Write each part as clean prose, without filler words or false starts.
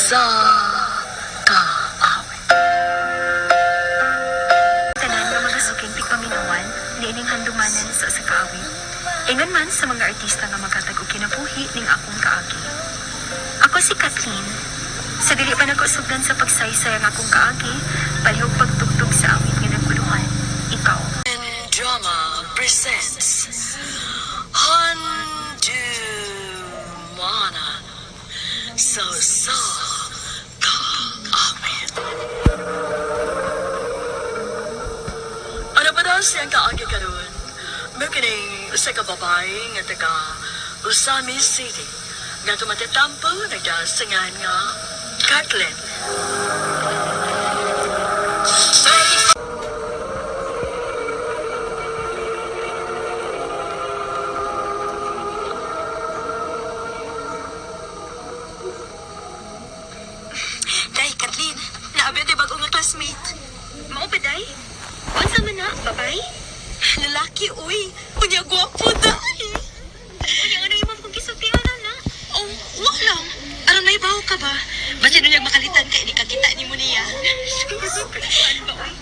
sa kaawit. Tanan nga mga suking tigpaminawan, niining handumanan sa kaawit. Ingon man sa mga artista nga maghatag og kinabuhi ning akong kaagi. Ako si Kathleen. Sa dili pa nagusugdan sa pagsaysay ang akong kaagi, palihog pagtugtog sa awit nga nagkuluhan. Ikaw. And Drama presents Handumanan sa kaawit. Ano ba daw siyang kaagi karon? May kining usa ka babae nga taga Usami City nga tumatitampo nagdasangan nga Kathleen. Day, Kathleen, naabi di bagong nga classmate. Mao ba day? Unsa man na, babay? Lalaki, uy. Unya, gwapo, day. Unya ano imong kung gisultianan na? Oh, wak lang. Aron may baho ka ba? Basta nun yung makalitan ka, hindi ka kita ni mo niya. Ano ba, uy?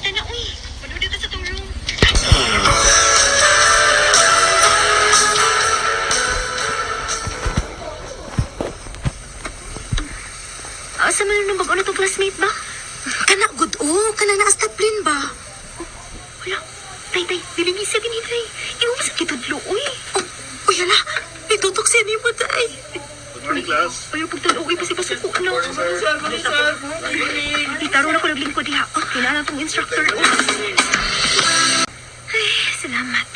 Tana, uy. Manood dito sa tong room. Asa man nung bago na to classmate ba? Kana, good, oh. Kana na astaplin ba? Wala. Tay, diling isa din tay. Imo ba sa kitudlo, uy? Oh, uy, hala. Itutok siya ni mo, day. Good morning, class. Ayaw pagtalo, uy, pasipasuko na. Sir. Itaro na ko naglingkod diha. Oh, kailangan tong instructor. Ay, salamat.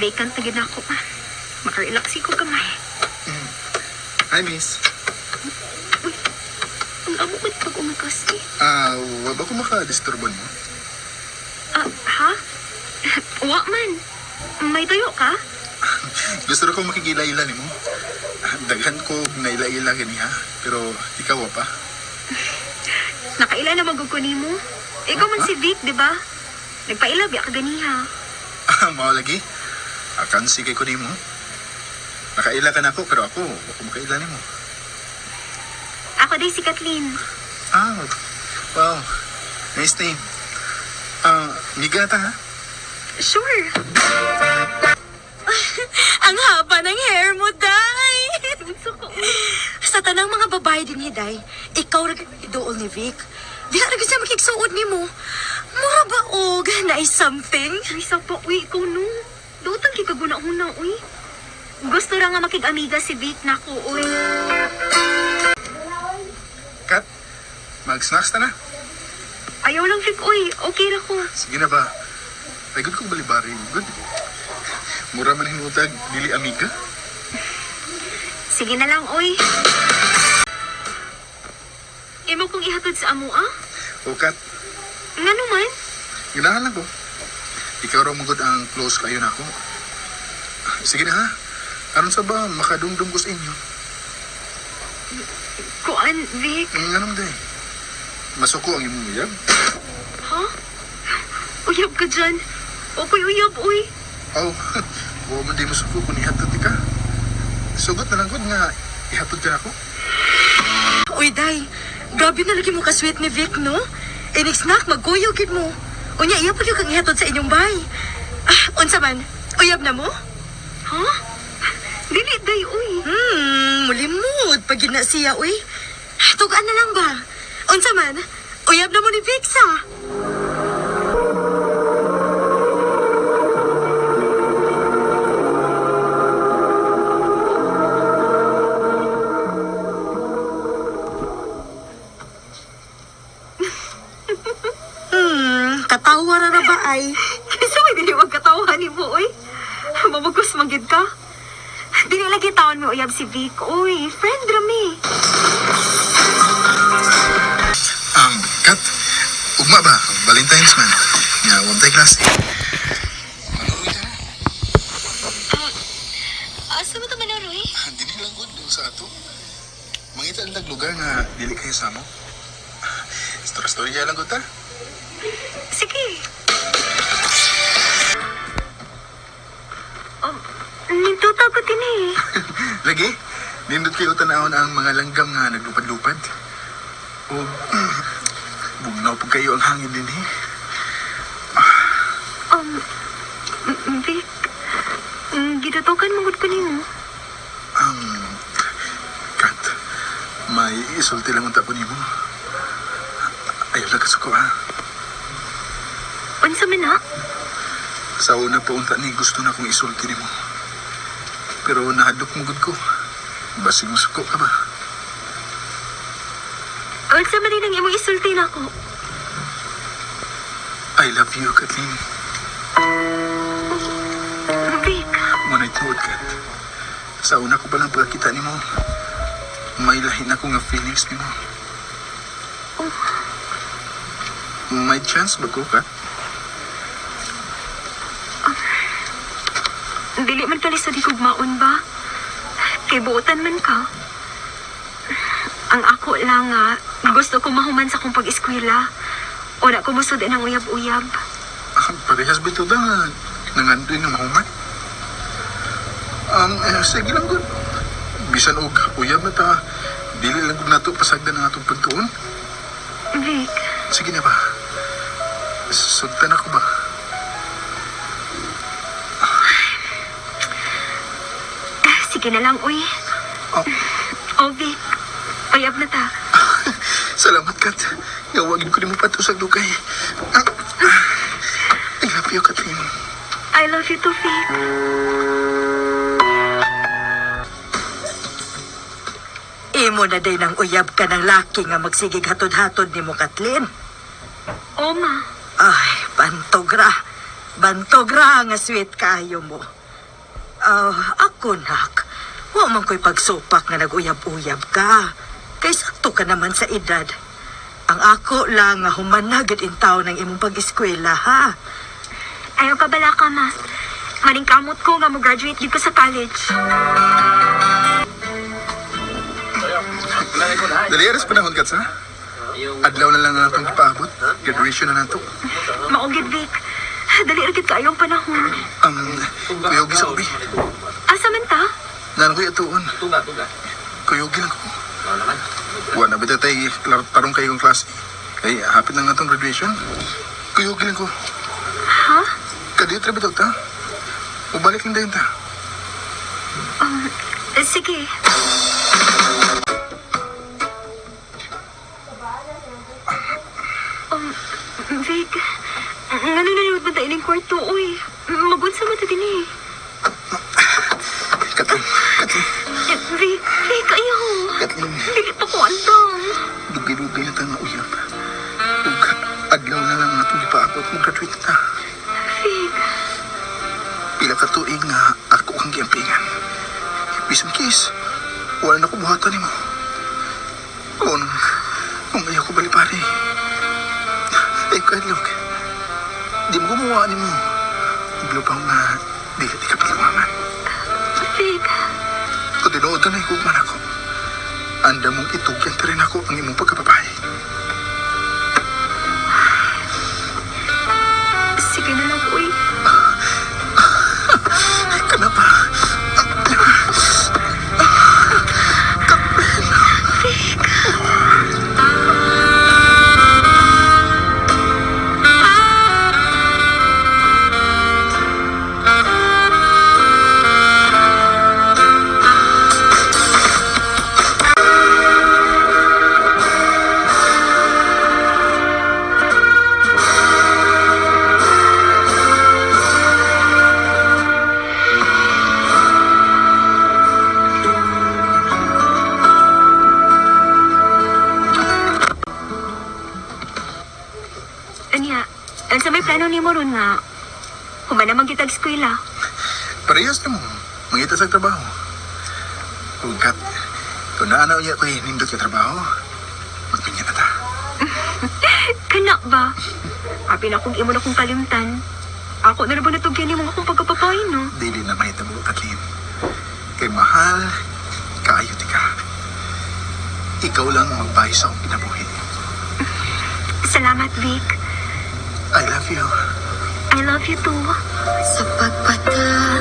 Vacant na gid ako. Makarelax ko kamay. Hi, miss. Ang amo man pag umakas eh. Wala ko maka-disturban mo? Ha? Wa man. May tuyo ka? Gusto ko makikila-ila ni mo. Daghan ko naila-ila gani ha. Pero ikaw pa. Nakaila na maguguni mo. Ikaw man si Vic, di ba? Nagpaila biya ka ganiha. Mao lagi. Akan sige ko ni mo. Nakaila ka na ako, pero ako makaila ni mo. Ako day si Kathleen. Wow. Nice name. Migata ha? Sure. Ang haba ng hair mo, day. Unsa ka? Sa tanang mga babae din ni day, ikaw rin idool ni Vic. Di ka rin siya makiksuod ni mo. Mura ba, og, na is something? Ay, pa, uy, ikaw no. Doon kikaguna-una, uy. Gusto ra nga makig-amiga si Vic na ko, uy. Kat, mag-snacks na na. Ayaw lang, Vic, uy. Okay na ko. Sige na ba? Ay, good kong balibari. Good. Mura man hinutag, dili amiga. Sige na lang, uy. Imo kong ihatod sa amo, ah? O Kat, Nga naman. ganahan lang ko. Ikaw raw magod ang close kayo na ako. Sige na ha. Aron sa ba makadungdung ko sa inyo? Kuan, Vic. Nga naman day. Masuko ang imong uyab. Ha? Uyab ka dyan. Okay, uyab, uy. Oh, huwag mo di masuko kung ihatod ka. Sugot na lang ko nga ihatod ka na ako. Uy, day. Grabe na lagi mo ka-sweet ni Vic, no? Inig snack, magkuyogid mo. Unya, iya pa yung kang ihatod sa inyong bahay. Unsa man? Uyab na mo? Ha? Dili, day, uy. Mulimod. Pag na siya, uy. Tugaan na lang ba? Unsa man? Uyab na mo ni Vic, sa? Katawa na na ba ay? Kasi may diliwag katawahan ni mo, uy. Mamagos magid ka. Dili lagi taon mo uyab si Vic, uy. Friend rami. Kat, ugma ba? Valentine's man. Nga, one day class. Asa mo ito manaroy? Dili lang good dun sa ato. Mangita ang lugar nga dili kayo sa mo. Story lang good ta. Sige. Nintuta ko din eh. Lagi? Nindot kayo tanahon ang mga langgam nga naglupad-lupad. O, bugnaw po kayo ang hangin din eh. Vic, gidatokan mangod ko nimo. Kat, may isulti lang unta ko nimo. Ayaw lang kasuko ha. Unsa man na? Sa una pa unta ni gusto na kong isulti nimo. Pero nahadlok mugod ko. Basig mo suko ka ba? Unsa man din ang imong isulti nako? I love you, Kathleen. Vic, Muna'y tuod, Kat. Sa una ko palang pagkakita nimo, may lahin ako nga feelings nimo. May chance ba ko, Kat? dili man kalisod higugmaon ba? Kay buotan man ka. Ang ako lang nga, gusto ko mahuman sa kong pag-eskwela. O na ko musod ng uyab-uyab. Parehas bito ba nga nangandoy na mahuman? Sige lang good. Bisan og uyab na ta, dili lang gud nato pasagdan ang atong pagtuon. Vic, Sige na ba? Sugtan ako ba? sige na lang, uy. Oh, Vic, uyab na ta. salamat, Kat. Ngawagin ko ni mo pato sa dugay. I love you, Kathleen. I love you too, Vic. Imo na day ng uyab ka ng laki nga magsigig hatod-hatod ni mo, Kathleen. Oma, Ay, bantogra. Bantogra nga sweet kayo mo. Ako, nak. Wa man ko'y pagsupak nga nag-uyab-uyab ka. Kay sakto ka naman sa edad. Ang ako lang nga humanagad in taon ng imong pag-eskwela, ha? ayaw ka bala ka, ma. Maring kamot ko nga mo graduate dito sa college. Dali aras panahon, Kat, ha? Adlaw na lang na itong ipaabot. Graduation na nato. Maugid, Vic. Dali agad kayo ang panahon. Kuyogi sa ubi. Asa man ta? Nga ko'y atuon. Kuyogi lang ko. Wala na ba tayo tarong kayong klase? Kaya hapit na nga itong graduation. Kuyogi lang ko. Ha? Kadiyot na ba ito, ta? Ubalik lang dayon, ta. Sige. Vic, nga nanonood ba tayo ng kwarto? Uy, magunsa mo ta din eh. Kathleen, Vic, ayaw. Kathleen. Dili pa ko andam. Dugi-dugi na ta nga uyab. Ug adlaw na lang natong ipaabot mo graduate na ta. Vic, Pila ka tuig nga ako ang giampingan. Bisan case, wala na ko buhatan nimo. Kung ayaw ko balipari. Ay, kadlok. Di mo gumawa nimo. Iglupaw nga, di ka pilawangan. Vic, O tinuod ka na ikugman ako. Anda mong itugyan pa rin ako ang imong pagkababae. sige na lang, uy. Kanapa? Anya, sa may plano ni mo ron nga, human naman kitag eskwela. Parehas na mo. Mangita sa trabaho. Kung kat, tunaan na unya ko'y nindot ka trabaho, magpinya na ta. Kana ba? Apin akong imo na kong kalimtan. Ako na ba natugyan ni mga kong pagkapapay, no? Dili na may tabo, Kathleen. Kay mahal, kaayo ti ka. Ikaw lang ang magbayos sa akong kinabuhi. Salamat, Vic. I love you. I love you too. Sa pagpatay